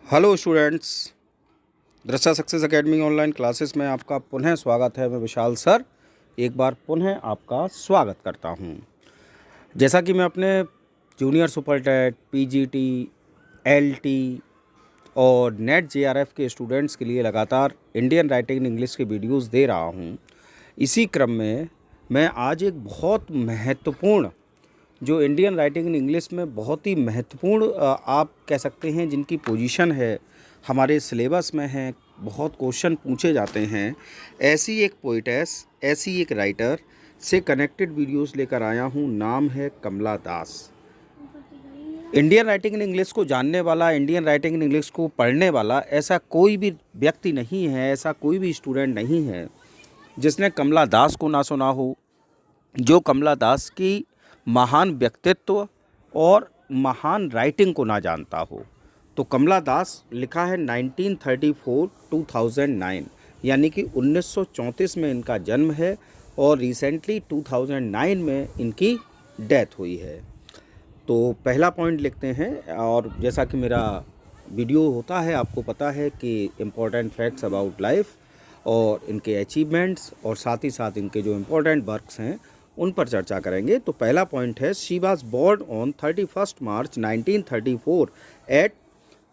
Hello students, दृष्टा success academy online classes में आपका पुनः स्वागत है। मैं विशाल सर एक बार पुनः आपका स्वागत करता हूं। जैसा कि मैं अपने junior super TET, PGT, LT और नेट जेआरएफ के स्टूडेंट्स के लिए लगातार इंडियन राइटिंग इन इंग्लिश के वीडियोस दे रहा हूं। इसी क्रम में मैं आज एक बहुत महत्वपूर्ण जो इंडियन राइटिंग इन इंग्लिश में बहुत ही महत्वपूर्ण आप कह सकते हैं जिनकी पोजीशन है, हमारे सिलेबस में है, बहुत क्वेश्चन पूछे जाते हैं, ऐसी एक पोइटेस, ऐसी एक राइटर से कनेक्टेड वीडियोस लेकर आया हूं। नाम है कमला दास। इंडियन राइटिंग इन इंग्लिश को जानने वाला, इंडियन राइटिंग इन इंग्लिश को पढ़ने वाला ऐसा कोई भी व्यक्ति नहीं है, ऐसा कोई भी स्टूडेंट नहीं है जिसने कमला दास को ना सुना हो, जो कमला दास की महान व्यक्तित्व और महान राइटिंग को ना जानता हो। तो कमला दास लिखा है 1934-2009, यानी कि 1934 में इनका जन्म है और रिसेंटली 2009 में इनकी डेथ हुई है। तो पहला पॉइंट लिखते हैं, और जैसा कि मेरा वीडियो होता है आपको पता है कि इम्पोर्टेंट फैक्ट्स अबाउट लाइफ और इनके अचीवमेंट्स और साथ ही साथ इनके जो इम्पोर्टेंट वर्क्स हैं उन पर चर्चा करेंगे। तो पहला पॉइंट है, she was born on 31 March 1934 at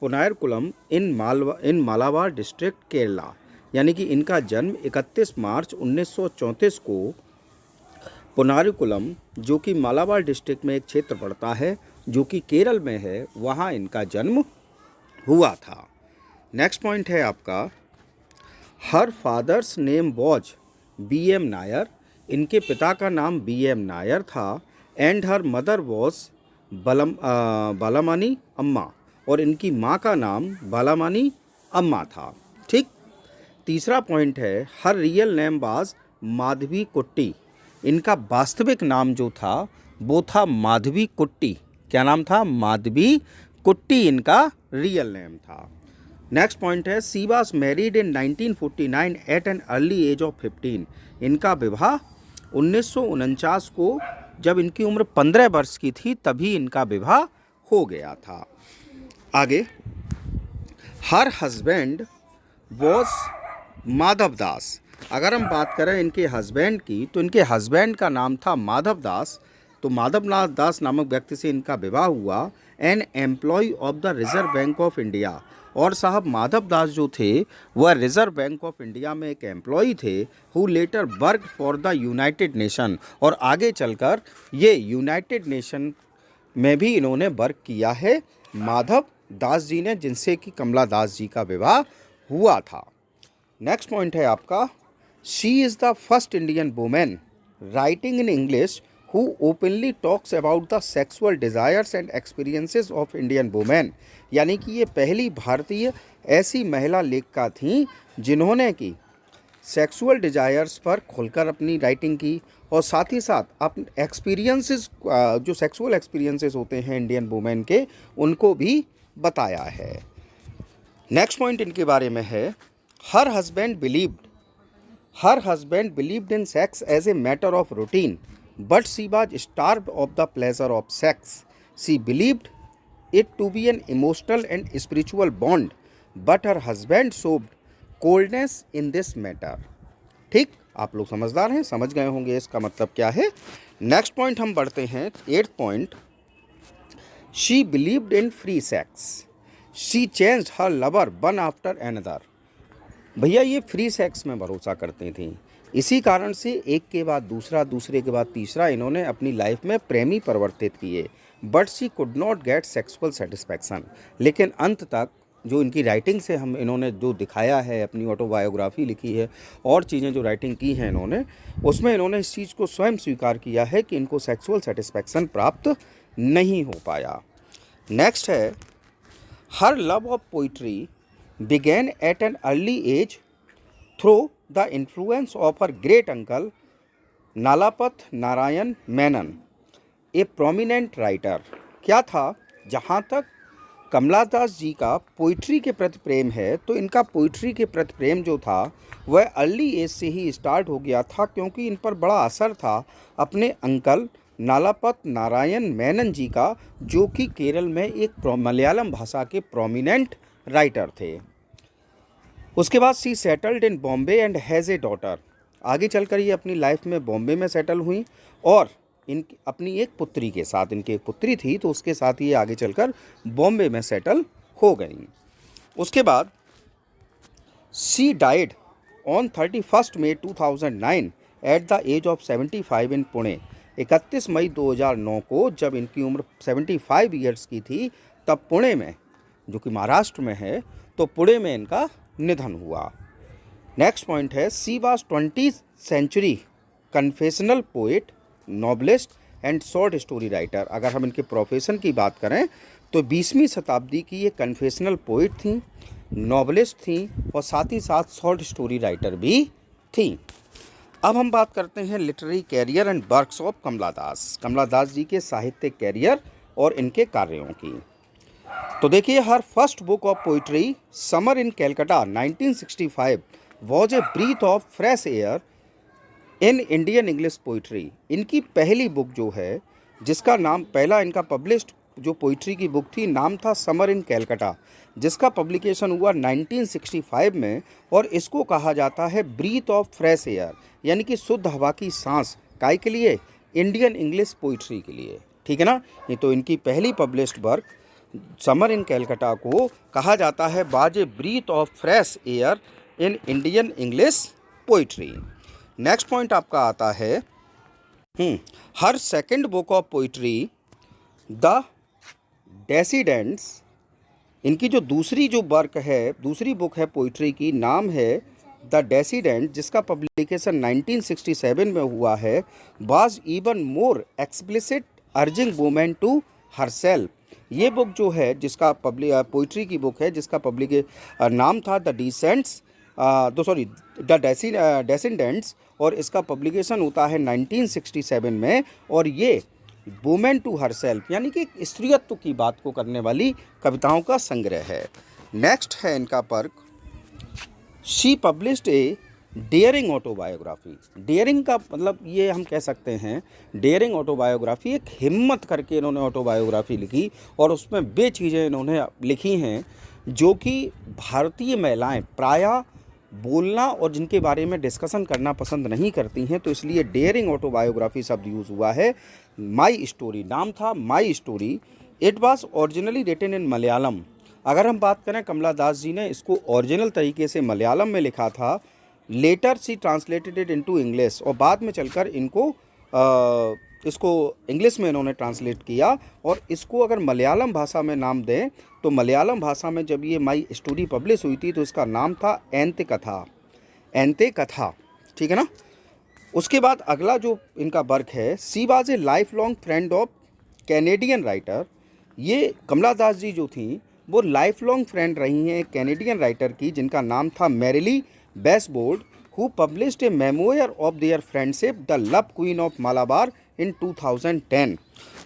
Punnayurkulam in Malabar district Kerala, यानी कि इनका जन्म 31 मार्च 1934 को पुनायरकुलम, जो कि मालाबार डिस्ट्रिक्ट में एक क्षेत्र पड़ता है जो कि केरल में है, वहाँ इनका जन्म हुआ था। नेक्स्ट पॉइंट है आपका, her father's name was BM Nair, इनके पिता का नाम BM नायर था। एंड हर मदर वॉज बालामणि अम्मा, और इनकी माँ का नाम बालामणि अम्मा था। ठीक। तीसरा पॉइंट है, हर real name was Madhavi Kutty, इनका वास्तविक नाम जो था वो था माधवी कुट्टी। क्या नाम था? माधवी कुट्टी इनका रियल नेम था। नेक्स्ट पॉइंट है, she was married in 1949 at an early age of 15, इनका विवाह 1949 को, जब इनकी उम्र 15 वर्ष की थी, तभी इनका विवाह हो गया था। आगे, her husband was Madhav Das. अगर हम बात करें इनके हस्बैंड की, तो इनके हस्बैंड का नाम था माधव दास। तो माधव दास नामक व्यक्ति से इनका विवाह हुआ। An employee of the Reserve Bank of India, और साहब माधव दास जो थे वह रिजर्व बैंक ऑफ इंडिया में एक एम्प्लॉय थे, who letter work for the United nation, और आगे चलकर ये यूनाइटेड नेशन में भी इन्होंने वर्क किया है, माधव दास जी ने, जिनसे कि कमला दास जी का विवाह हुआ था। नेक्स्ट पॉइंट है आपका, she is the first Indian women writing in English who openly talks about the sexual desires and experiences of Indian women, यानी कि ये पहली भारतीय ऐसी महिला लेखिका थीं जिन्होंने कि सेक्सुअल डिज़ायर्स पर खुलकर अपनी राइटिंग की, और साथ ही साथ अपने एक्सपीरियंसेस, जो सेक्सुअल एक्सपीरियंसेस होते हैं इंडियन वुमेन के, उनको भी बताया है। नेक्स्ट पॉइंट इनके बारे में है, her husband believed in sex as a matter of routine, but she was starved of the pleasure of sex. She believed it to be an emotional and spiritual bond, but her husband showed coldness in this matter. ठीक, आप लोग समझदार हैं, समझ गए होंगे इसका मतलब क्या है। नेक्स्ट पॉइंट हम बढ़ते हैं, 8th point, she believed in free sex. She changed her lover one after another. भैया ये फ्री सेक्स में भरोसा करती थी, इसी कारण से एक के बाद दूसरा, दूसरे के बाद तीसरा इन्होंने अपनी लाइफ में प्रेमी परिवर्तित किए। But she could not gate sexual satisfaction, लेकिन अंत तक जो इनकी राइटिंग से हम इन्होंने जो दिखाया है, अपनी ऑटोबायोग्राफी लिखी है और चीज़ें जो राइटिंग की हैं इन्होंने, उसमें इन्होंने इस चीज़ को स्वयं स्वीकार किया है कि इनको सेक्सुअल सेटिस्फैक्शन प्राप्त नहीं हो पाया। नेक्स्ट है, हर love of poetry began at an early age through the influence of her great uncle Nalapat Narayana Menon, a prominent writer. क्या था, जहाँ तक कमला दास जी का पोइट्री के प्रति प्रेम है, तो इनका पोइट्री के प्रति प्रेम जो था वह अर्ली एज से ही स्टार्ट हो गया था, क्योंकि इन पर बड़ा असर था अपने अंकल नालापत नारायण मेनन जी का, जो कि केरल में एक मलयालम भाषा के प्रोमिनेंट राइटर थे। उसके बाद she settled in Bombay and has a daughter. आगे चलकर ये अपनी लाइफ में बॉम्बे में सेटल हुई और इनकी अपनी एक पुत्री के साथ, इनकी एक पुत्री थी तो उसके साथ ये आगे चलकर बॉम्बे में सेटल हो गई। उसके बाद she died on 31 May 2009 at the age of 75 in Pune. 31 मई 2009 को जब इनकी उम्र 75 ईयर्स की थी तब पुणे में, जो कि महाराष्ट्र में है, तो पुणे में इनका निधन हुआ। नेक्स्ट पॉइंट है she was 20th century confessional poet, novelist and short story writer. अगर हम इनके प्रोफेशन की बात करें तो 20वीं शताब्दी की ये कन्फेशनल पोएट थी, नॉवलिस्ट थी और साथ ही साथ शॉर्ट स्टोरी राइटर भी थी। अब हम बात करते हैं literary career and works of Kamala Das, Kamala Das ji के साहित्यिक कैरियर और इनके कार्यों की। तो देखिए, her first book of poetry Summer in Calcutta 1965 was a breath of fresh air in Indian English poetry. इनकी पहली बुक जो है, जिसका नाम, पहला इनका पब्लिश्ड जो पोइट्री की बुक थी, नाम था समर इन कैलकाटा, जिसका पब्लिकेशन हुआ 1965 में और इसको कहा जाता है ब्रीथ ऑफ फ्रेश एयर, यानी कि शुद्ध हवा की सांस। काय के लिए? इंडियन इंग्लिश पोइट्री के लिए, ठीक है ना। ये तो इनकी पहली published work Summer in Calcutta को कहा जाता है was a breath of fresh air in Indian English poetry. Next point आपका आता है her second book of poetry the descendants. इनकी जो दूसरी जो वर्क है, दूसरी बुक है पोइट्री की, नाम है द डेसिडेंट, जिसका पब्लिकेशन 1967 में हुआ है, was even more explicit urging women to herself. ये बुक जो है, जिसका पोइट्री की बुक है, जिसका नाम था द डेसिडेंट्स और इसका पब्लिकेशन होता है 1967 में और ये वुमेन टू हरसेल्फ, यानी कि स्त्रीत्व की बात को करने वाली कविताओं का संग्रह है। नेक्स्ट है इनका work she published a daring autobiography. Daring का मतलब ये हम कह सकते हैं, डेयरिंग ऑटोबायोग्राफी, एक हिम्मत करके इन्होंने ऑटोबायोग्राफी लिखी और उसमें वे चीज़ें इन्होंने लिखी हैं जो कि भारतीय महिलाएं प्रायः बोलना और जिनके बारे में डिस्कशन करना पसंद नहीं करती हैं, तो इसलिए डेयरिंग ऑटोबायोग्राफी शब्द यूज़ हुआ है। माई स्टोरी नाम था, my story. It was originally written in Malayalam. अगर हम बात करें, कमला दास जी ने इसको ओरिजिनल तरीके से मलयालम में लिखा था, later she translated it into English, और बाद में चलकर इसको इंग्लिश में इन्होंने ट्रांसलेट किया। और इसको अगर मलयालम भाषा में नाम दें तो मलयालम भाषा में जब ये माई स्टोरी पब्लिश हुई थी तो इसका नाम था एंते कथा, ठीक है ना। उसके बाद अगला जो इनका वर्क है she was a life long friend of Canadian writer. ये कमला दास जी जो थी वो लाइफ लॉन्ग फ्रेंड रही हैं एक कैनेडियन राइटर की, जिनका नाम था Merrily Weisbord, who published a memoir of their friendship The Love Queen of Malabar in 2010।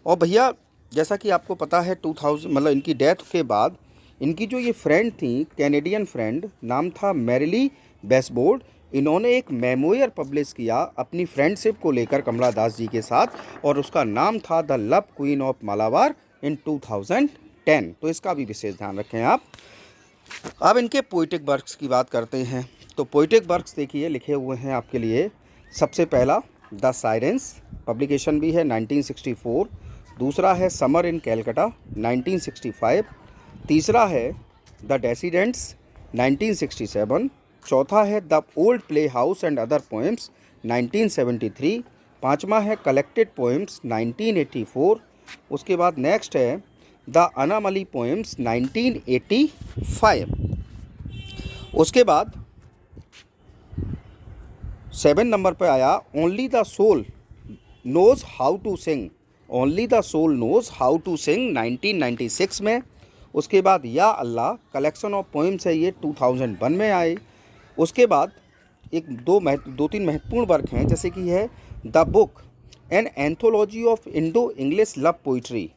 और भैया, जैसा कि आपको पता है 2000 मतलब इनकी डेथ के बाद इनकी जो ये फ्रेंड थी, कैनेडियन फ्रेंड, नाम था मैरिली बेसबोर्ड, इन्होंने एक मेमोयर पब्लिश किया अपनी फ्रेंडशिप को लेकर कमला दास जी के साथ, और उसका नाम था The Love Queen of Malabar in 2010। तो इसका भी विशेष ध्यान रखें आप। अब इनके पोइटिक वर्क्स की बात करते हैं। तो पोइटिक वर्क्स देखिए लिखे हुए हैं आपके लिए। सबसे पहला द साइरेंस, पब्लिकेशन भी है 1964। दूसरा है समर इन कैलकाटा 1965। तीसरा है द डेसिडेंट्स 1967। चौथा है the old play house and other poems 1973। पाँचवा है कलेक्टेड पोएम्स 1984। उसके बाद नेक्स्ट है द अनामली पोएम्स 1985। उसके बाद 7 नंबर पर आया only the soul knows how to sing, only the soul knows how to sing 1996 में। उसके बाद या अल्लाह कलेक्शन ऑफ पोएम्स है, ये 2001 में आए। उसके बाद दो तीन महत्वपूर्ण वर्क हैं, जैसे कि है the book an anthology of Indo English love poetry,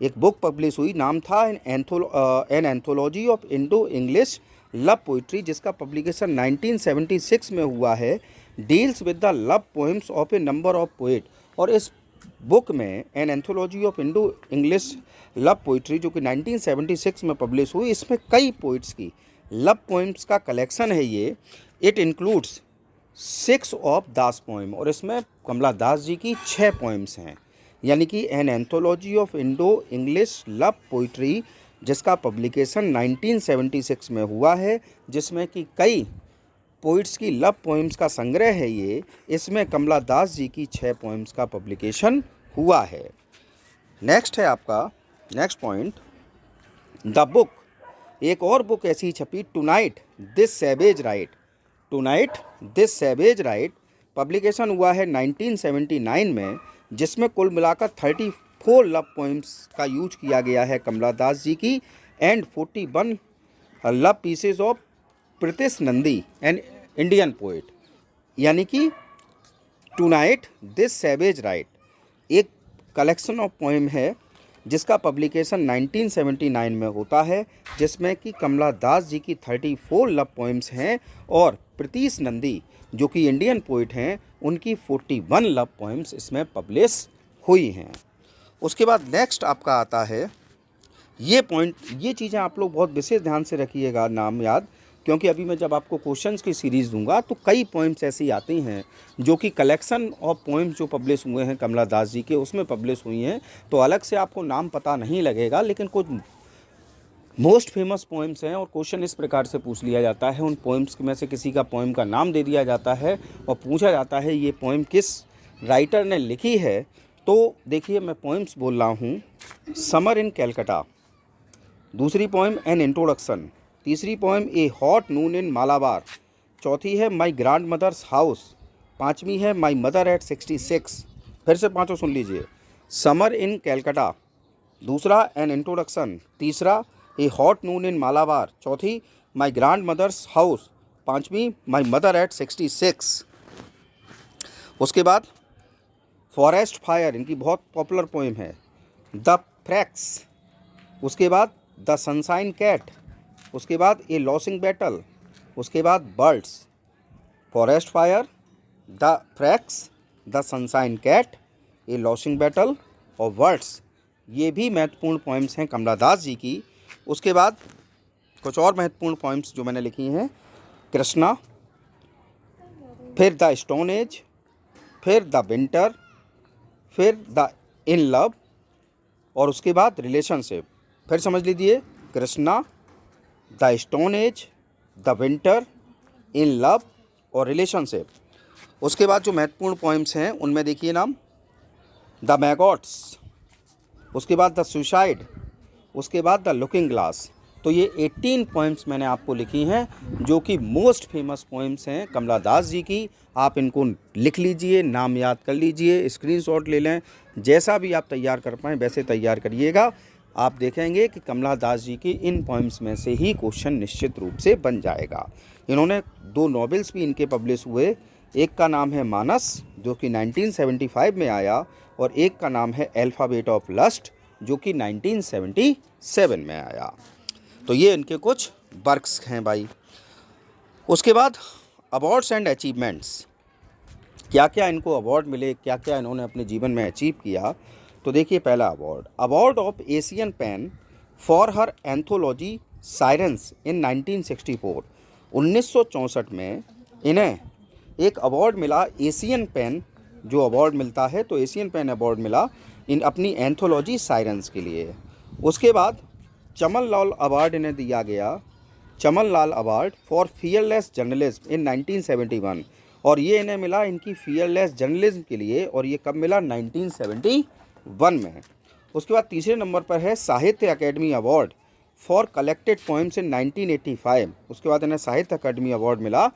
एक बुक पब्लिश हुई, नाम था an anthology of Indo English love poetry, जिसका पब्लिकेशन 1976 में हुआ है। Deals with the love poems of A number of poet, और इस बुक में an anthology of Indo English love poetry जो कि 1976 में पब्लिश हुई, इसमें कई पोइट्स की लव पोइम्स का कलेक्शन है ये। It includes 6 of Das poem, और इसमें कमला दास जी की 6 पोइम्स हैं। यानी कि an anthology of Indo English love poetry जिसका पब्लिकेशन 1976 में हुआ है, जिसमें कि कई पोइट्स की लव पोइम्स का संग्रह है ये। इसमें कमला दास जी की 6 पोइम्स का पब्लिकेशन हुआ है। नेक्स्ट है आपका नेक्स्ट पॉइंट, द बुक। एक और बुक ऐसी छपी, tonight this savage right. Tonight this savage right publication हुआ है 1979 में, जिसमें कुल मिलाकर 34 लव पोइम्स का यूज किया गया है कमला दास जी की, and 41 love pieces of Pritish Nandy an Indian poet. यानी कि टुनाइट दिस सैवेज राइट एक कलेक्शन ऑफ पोइम है जिसका पब्लिकेशन 1979 में होता है, जिसमें कि कमला दास जी की 34 लव पोइम्स हैं और प्रीतिश नंदी जो कि इंडियन पोइट हैं उनकी 41 लव पोइम्स इसमें पब्लिश हुई हैं। उसके बाद नेक्स्ट आपका आता है ये पॉइंट, ये चीज़ें आप लोग बहुत विशेष ध्यान से रखिएगा नाम याद, क्योंकि अभी मैं जब आपको क्वेश्चंस की सीरीज़ दूंगा तो कई पोइम्स ऐसी आती हैं जो कि कलेक्शन ऑफ पोइम्स जो पब्लिश हुए हैं कमला दास जी के उसमें पब्लिश हुई हैं, तो अलग से आपको नाम पता नहीं लगेगा, लेकिन कुछ मोस्ट फेमस पोइम्स हैं और क्वेश्चन इस प्रकार से पूछ लिया जाता है, उन पोइम्स में से किसी का पोइम का नाम दे दिया जाता है और पूछा जाता है ये पोइम किस राइटर ने लिखी है। तो देखिए मैं पोइम्स बोल रहा हूँ, समर इन कैलकाटा, दूसरी पोइम एन इंट्रोडक्शन, तीसरी पोइम ए हॉट नून इन मालाबार, चौथी है माई ग्रैंड मदर्स हाउस, पाँचवीं है माई मदर एट 66। फिर से पाँचों सुन लीजिए, समर इन कैलकाटा, दूसरा एन इंट्रोडक्शन, तीसरा ए हॉट नून इन मालाबार, चौथी माई ग्रैंड मदर्स हाउस, पाँचवीं माई मदर एट 66। उसके बाद फॉरेस्ट फायर इनकी बहुत पॉपुलर पोइम है, द फ्रैक्स, उसके बाद द सनशाइन कैट, उसके बाद ए लॉसिंग बैटल, उसके बाद birds. Forest fire, the freaks, the sunshine cat, a losing battle और वर्ड्स, ये भी महत्वपूर्ण पोइम्स हैं कमला दास जी की। उसके बाद कुछ और महत्वपूर्ण पोइम्स जो मैंने लिखी हैं, कृष्णा, फिर द स्टोन एज, फिर द विंटर, फिर द इन लव और उसके बाद रिलेशनशिप। फिर समझ लीजिए, Krishna, the stone age, the winter, in love और रिलेशनशिप। उसके बाद जो महत्वपूर्ण पोइम्स हैं उनमें देखिए नाम, द मैगॉट्स, उसके बाद द सुसाइड, उसके बाद द लुकिंग ग्लास। तो ये 18 पोइम्स मैंने आपको लिखी हैं जो कि मोस्ट फेमस पोइम्स हैं कमला दास जी की। आप इनको लिख लीजिए, नाम याद कर लीजिए, स्क्रीनशॉट ले लें, जैसा भी आप तैयार कर पाएँ वैसे तैयार करिएगा। आप देखेंगे कि कमला दास जी की इन पोइम्स में से ही क्वेश्चन निश्चित रूप से बन जाएगा। इन्होंने 2 नॉवेल्स भी इनके पब्लिश हुए, एक का नाम है मानस जो कि 1975 में आया और एक का नाम है अल्फ़ाबेट ऑफ लस्ट जो कि 1977 में आया। तो ये इनके कुछ वर्क्स हैं भाई। उसके बाद अवार्ड्स एंड अचीवमेंट्स, क्या क्या इनको अवार्ड मिले, क्या क्या इन्होंने अपने जीवन में अचीव किया। तो देखिए पहला award, award of Asian PEN for her anthology Sirens in 1964। 1964 में इन्हें एक अवार्ड मिला, एशियन पेन जो अवार्ड मिलता है, तो एशियन पेन अवार्ड मिला इन अपनी एंथोलॉजी साइरेंस के लिए। उसके बाद चमन लाल अवार्ड इन्हें दिया गया, Chaman Lal award for fearless journalism in 1971, और ये इन्हें मिला इनकी फियरलेस जर्नलिज्म के लिए, और ये कब मिला, 1971 में। उसके बाद तीसरे नंबर पर है Sahitya Akademi award for collected poems in 1985। उसके बाद इन्हें साहित्य अकेडमी अवार्ड मिला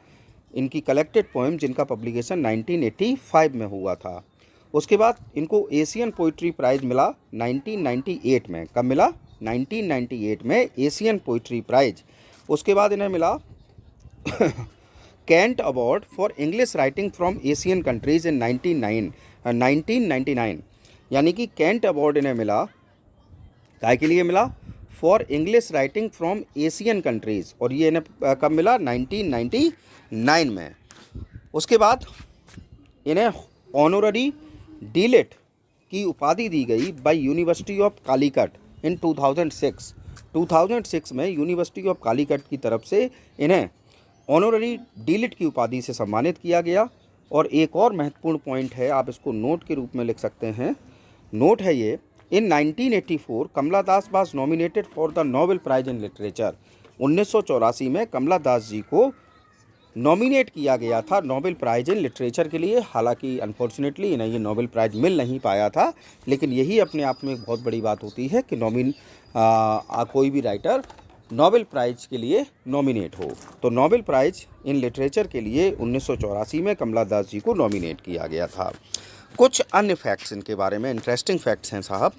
इनकी कलेक्टेड पोइम जिनका पब्लिकेशन 1985 में हुआ था। उसके बाद इनको एशियन पोइट्री प्राइज़ मिला 1998 में। कब मिला, 1998 में एशियन पोइट्री प्राइज़। उसके बाद इन्हें मिला Kent award for English writing from Asian countries in 1999, यानी कि कैंट अवार्ड इन्हें मिला, काय के लिए मिला, for English writing from Asian countries, और ये इन्हें कब मिला, 1999 में। उसके बाद इन्हें ऑनोररी डीलिट की उपाधि दी गई बाय यूनिवर्सिटी ऑफ कालीकट इन 2006। 2006 में यूनिवर्सिटी ऑफ कालीकट की तरफ से इन्हें ऑनररी डीलिट की उपाधि से सम्मानित किया गया। और एक और महत्वपूर्ण पॉइंट है, आप इसको नोट के रूप में लिख सकते हैं, नोट है ये, in 1984 Kamala Das was nominated for the Nobel prize in literature. 1984 में कमला दास जी को नॉमिनेट किया गया था नोबेल प्राइज इन लिटरेचर के लिए। हालांकि अनफॉर्चुनेटली इन्हें ये नोबेल प्राइज मिल नहीं पाया था, लेकिन यही अपने आप में एक बहुत बड़ी बात होती है कि कोई भी राइटर नोबेल प्राइज के लिए नॉमिनेट हो। तो नोबेल प्राइज इन लिटरेचर के लिए 1984 में कमला दास जी को नॉमिनेट किया गया था। कुछ अन्य फैक्ट्स इनके बारे में, इंटरेस्टिंग फैक्ट्स हैं साहब।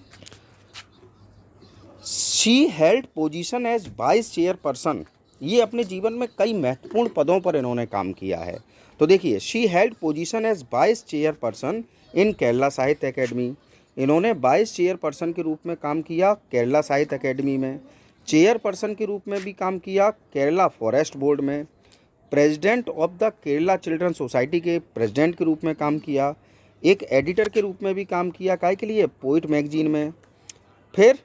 She held position as vice chairperson. ये अपने जीवन में कई महत्वपूर्ण पदों पर इन्होंने काम किया है। तो देखिए, she held position as vice chairperson in Kerala Sahitya Akademi. इन्होंने वाइस चेयरपर्सन के रूप में काम किया केरला साहित्य अकेडमी में। चेयरपर्सन के रूप में भी काम किया केरला फॉरेस्ट बोर्ड में। President of the Kerala children society के प्रेसिडेंट के रूप में काम किया। एक एडिटर के रूप में भी काम किया, काहे के लिए, पोइट मैगजीन में। फिर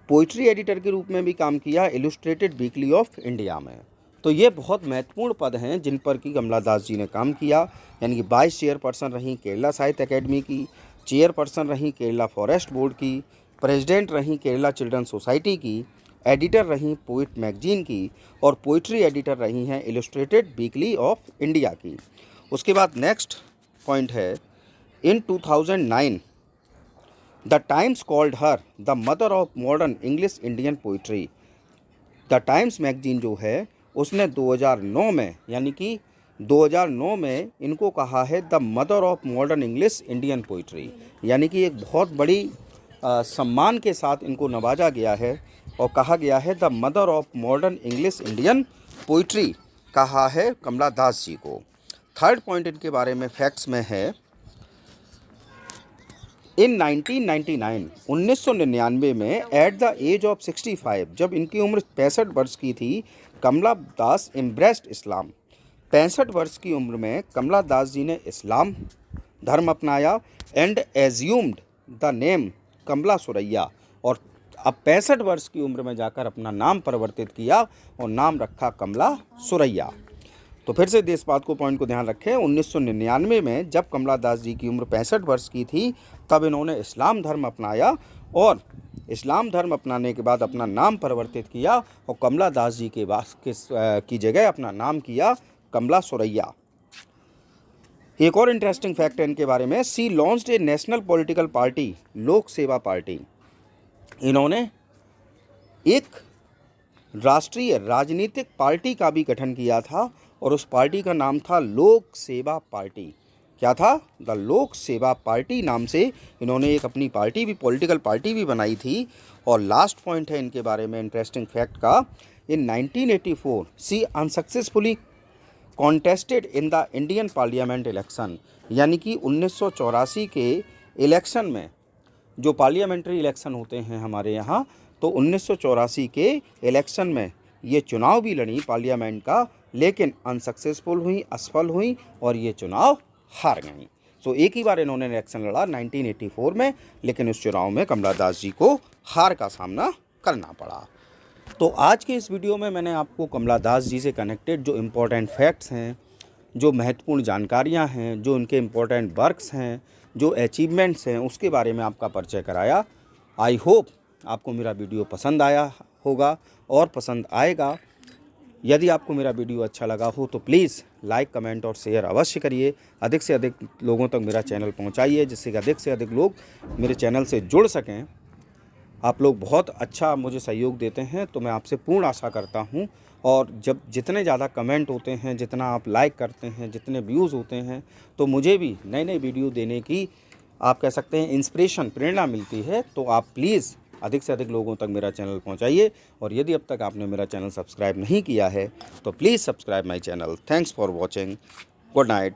पोइट्री एडिटर के रूप में भी काम किया इलस्ट्रेटेड वीकली ऑफ इंडिया में। तो ये बहुत महत्वपूर्ण पद हैं जिन पर कि कमला दास जी ने काम किया, यानी कि वाइस चेयरपर्सन रहीं केरला साहित्य अकेडमी की, चेयरपर्सन रहीं केरला फॉरेस्ट बोर्ड की, प्रेसिडेंट रहीं केरला चिल्ड्रन सोसाइटी की, एडिटर रहीं पोइट मैगजीन की, और पोइट्री एडिटर रही हैं इलस्ट्रेटेड वीकली ऑफ इंडिया की। उसके बाद नेक्स्ट पॉइंट है, इन 2009 the times called her the mother of modern English Indian poetry. The times magazine जो है उसने 2009 में, यानी कि 2009 में इनको कहा है the mother of modern English Indian poetry, यानी कि एक बहुत बड़ी सम्मान के साथ इनको नवाजा गया है और कहा गया है the mother of modern English Indian poetry कहा है कमला दास जी को। थर्ड पॉइंट इनके बारे में फैक्ट्स में है, इन 1999 में एट द एज ऑफ 65, जब इनकी उम्र 65 वर्ष की थी, कमला दास एम्ब्रेस्ड इस्लाम। 65 वर्ष की उम्र में कमला दास जी ने इस्लाम धर्म अपनाया एंड एज्यूम्ड द नेम कमला सुरैया। और अब 65 वर्ष की उम्र में जाकर अपना नाम परिवर्तित किया और नाम रखा कमला सुरैया। तो फिर से इस बात को पॉइंट को ध्यान रखें, 1999 में जब कमला दास जी की उम्र 65 वर्ष की थी, तब इन्होंने इस्लाम धर्म अपनाया और इस्लाम धर्म अपनाने के बाद अपना नाम परिवर्तित किया और कमला दास जी की जगह अपना नाम किया कमला सुरैया। एक और इंटरेस्टिंग फैक्ट है इनके बारे में, she launched a national political party, Lok Seva party. इन्होंने एक राष्ट्रीय राजनीतिक पार्टी का भी गठन किया था और उस पार्टी का नाम था लोक सेवा पार्टी। क्या था? द लोक सेवा पार्टी नाम से इन्होंने एक अपनी पार्टी भी, पॉलिटिकल पार्टी भी बनाई थी। और लास्ट पॉइंट है इनके बारे में इंटरेस्टिंग फैक्ट का, in 1984 she unsuccessfully contested in the Indian parliament election, यानी कि 1984 के इलेक्शन में, जो पार्लियामेंट्री इलेक्शन होते हैं हमारे यहाँ, तो 1984 के इलेक्शन में ये चुनाव भी लड़ी पार्लियामेंट का, लेकिन अनसक्सेसफुल हुई, असफल हुई और ये चुनाव हार गई। सो एक ही बार इन्होंने इलेक्शन लड़ा 1984 में, लेकिन उस चुनाव में कमला दास जी को हार का सामना करना पड़ा। तो आज के इस वीडियो में मैंने आपको कमला दास जी से कनेक्टेड जो इम्पोर्टेंट फैक्ट्स हैं, जो महत्वपूर्ण जानकारियां हैं, जो उनके इम्पोर्टेंट वर्क्स हैं, जो अचीवमेंट्स हैं, उसके बारे में आपका परिचय कराया। आई होप आपको मेरा वीडियो पसंद आया होगा और पसंद आएगा। यदि आपको मेरा वीडियो अच्छा लगा हो तो प्लीज़ लाइक, कमेंट और शेयर अवश्य करिए। अधिक से अधिक लोगों तक मेरा चैनल पहुंचाइए, जिससे कि अधिक से अधिक लोग मेरे चैनल से जुड़ सकें। आप लोग बहुत अच्छा मुझे सहयोग देते हैं, तो मैं आपसे पूर्ण आशा करता हूं। और जब जितने ज़्यादा कमेंट होते हैं, जितना आप लाइक करते हैं, जितने व्यूज़ होते हैं, तो मुझे भी नए नए वीडियो देने की, आप कह सकते हैं, इंस्पिरेशन, प्रेरणा मिलती है। तो आप प्लीज़ अधिक से अधिक लोगों तक मेरा चैनल पहुंचाइए। और यदि अब तक आपने मेरा चैनल सब्सक्राइब नहीं किया है तो please subscribe my channel. Thanks for watching. Good night.